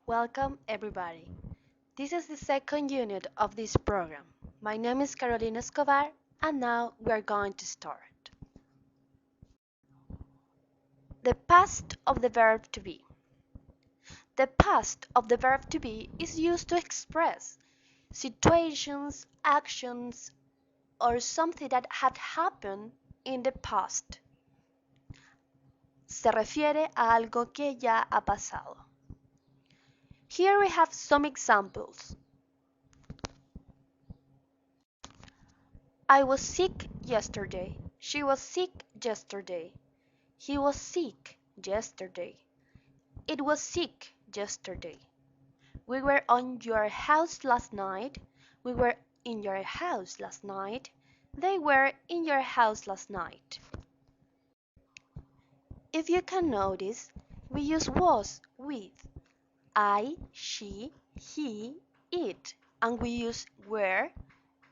Welcome, everybody. This is the second unit of this program. My name is Carolina Escobar, and now we are going to start. The past of the verb to be. The past of the verb to be is used to express situations, actions, or something that had happened in the past. Se refiere a algo que ya ha pasado. Here we have some examples. I was sick yesterday. She was sick yesterday. He was sick yesterday. It was sick yesterday. We were on your house last night. We were in your house last night. They were in your house last night. If you can notice, we use was with I, she, he, it, and we use were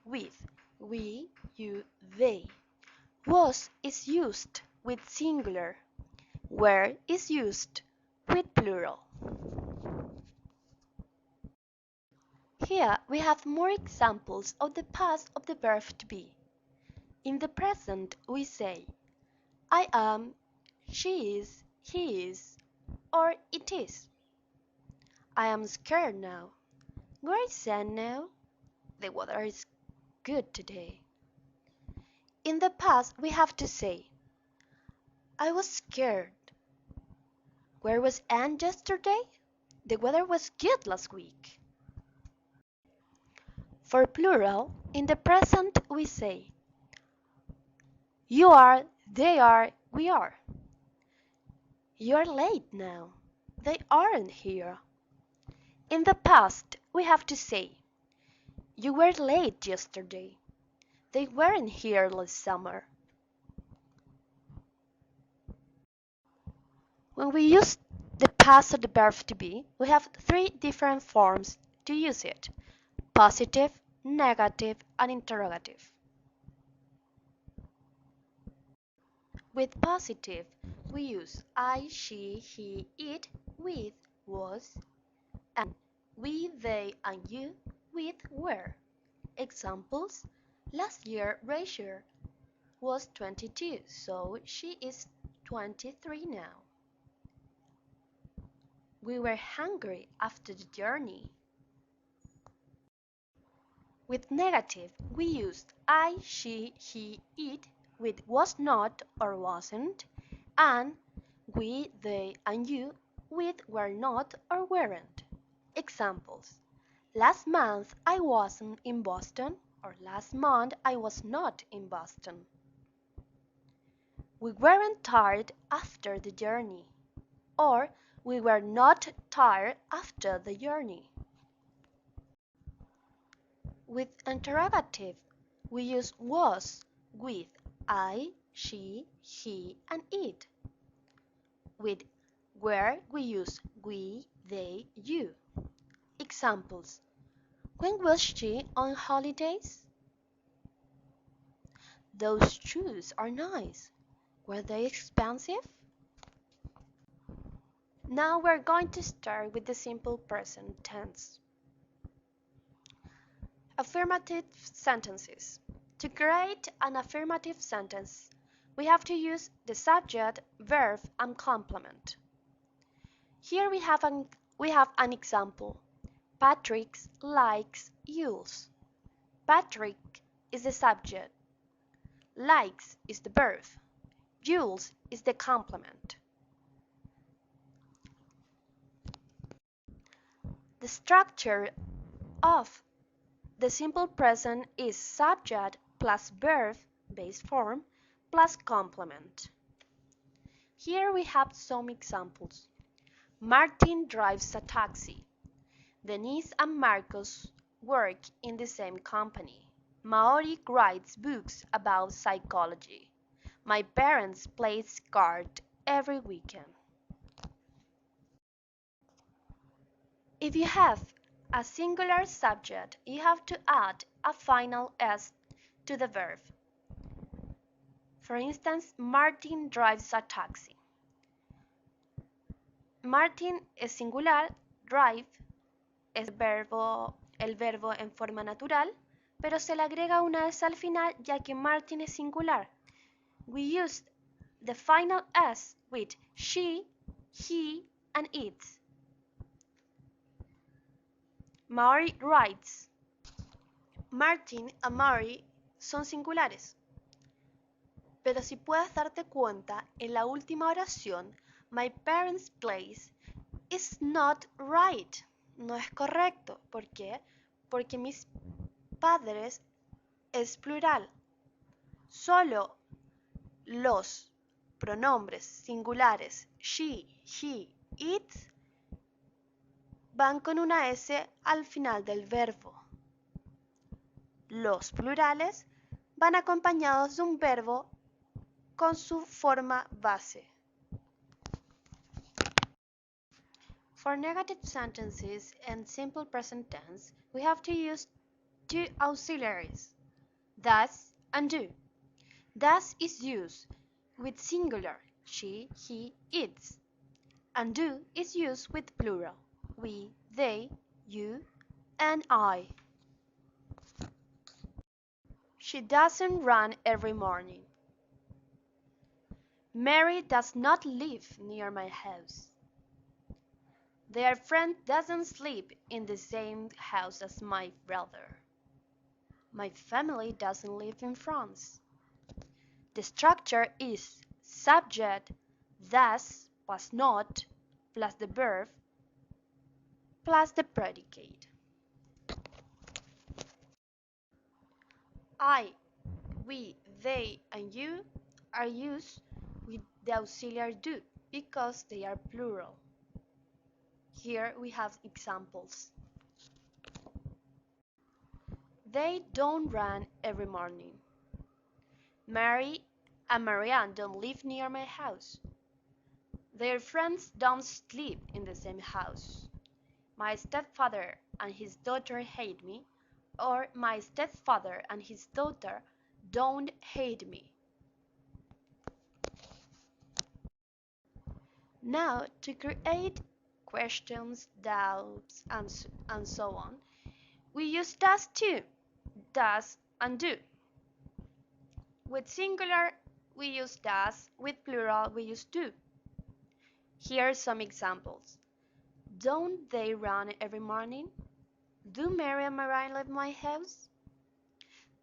with we, you, they. Was is used with singular. Were is used with plural. Here we have more examples of the past of the verb to be. In the present we say I am, she is, he is, or it is. I am scared now. Where is Sam now? The weather is good today. In the past we have to say I was scared. Where was Anne yesterday? The weather was good last week. For plural, in the present we say you are, they are, we are. You're late now. They aren't here. In the past, we have to say you were late yesterday. They weren't here last summer. When we use the past of the verb to be, we have three different forms to use it: positive, negative, and interrogative. With positive, we use I, she, he, it with was, and we, they, and you with were. Examples: last year Rachel was 22, so she is 23 now. We were hungry after the journey. With negative, we used I, she, he, it with was not or wasn't, and we, they, and you with were not or weren't. Examples: last month I wasn't in Boston, or last month I was not in Boston. We weren't tired after the journey, or we were not tired after the journey. With interrogative, we use was with I, she, he, and it. With where, we use we, they, you. Examples: when was she on holidays? Those shoes are nice. Were they expensive? Now we're going to start with the simple present tense. Affirmative sentences. To create an affirmative sentence, we have to use the subject, verb, and complement. Here we have an example. Patrick likes Jules. Patrick is the subject. Likes is the verb. Jules is the complement. The structure of the simple present is subject plus verb, base form, plus complement. Here we have some examples. Martin drives a taxi. Denise and Marcos work in the same company. Maori writes books about psychology. My parents play cards every weekend. If you have a singular subject, you have to add a final s to the verb. For instance, Martin drives a taxi. Martin es singular, drive es el verbo en forma natural, pero se le agrega una S al final ya que Martin es singular. We used the final S with she, he, and it. Mary rides. Martin and Mary son singulares. Pero si puedes darte cuenta, en la última oración, my parents' place is not right. No es correcto. ¿Por qué? Porque mis padres es plural. Solo los pronombres singulares she, he, it van con una S al final del verbo. Los plurales van acompañados de un verbo con su forma base. For negative sentences and simple present tense, we have to use two auxiliaries, does and do. Does is used with singular, she, he, it, and do is used with plural, we, they, you, and I. She doesn't run every morning. Mary does not live near my house. Their friend doesn't sleep in the same house as my brother. My family doesn't live in France. The structure is subject, does, was not, plus the verb, plus the predicate. I, we, they, and you are used with the auxiliary do because they are plural. Here we have examples. They don't run every morning. Mary and Marianne don't live near my house. Their friends don't sleep in the same house. My stepfather and his daughter hate me, or my stepfather and his daughter don't hate me. Now, to create questions, doubts, and so on, we use does too, does and do. With singular, we use does, with plural, we use do. Here are some examples. Don't they run every morning? Do Mary and Marianne live in my house?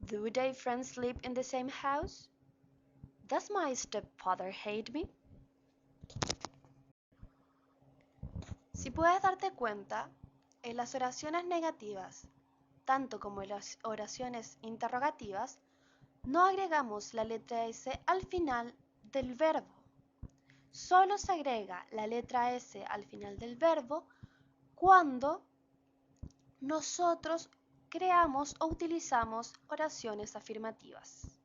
Do their friends live in the same house? Does my stepfather hate me? Si puedes darte cuenta, en las oraciones negativas, tanto como en las oraciones interrogativas, no agregamos la letra S al final del verbo. Solo se agrega la letra S al final del verbo cuando nosotros creamos o utilizamos oraciones afirmativas.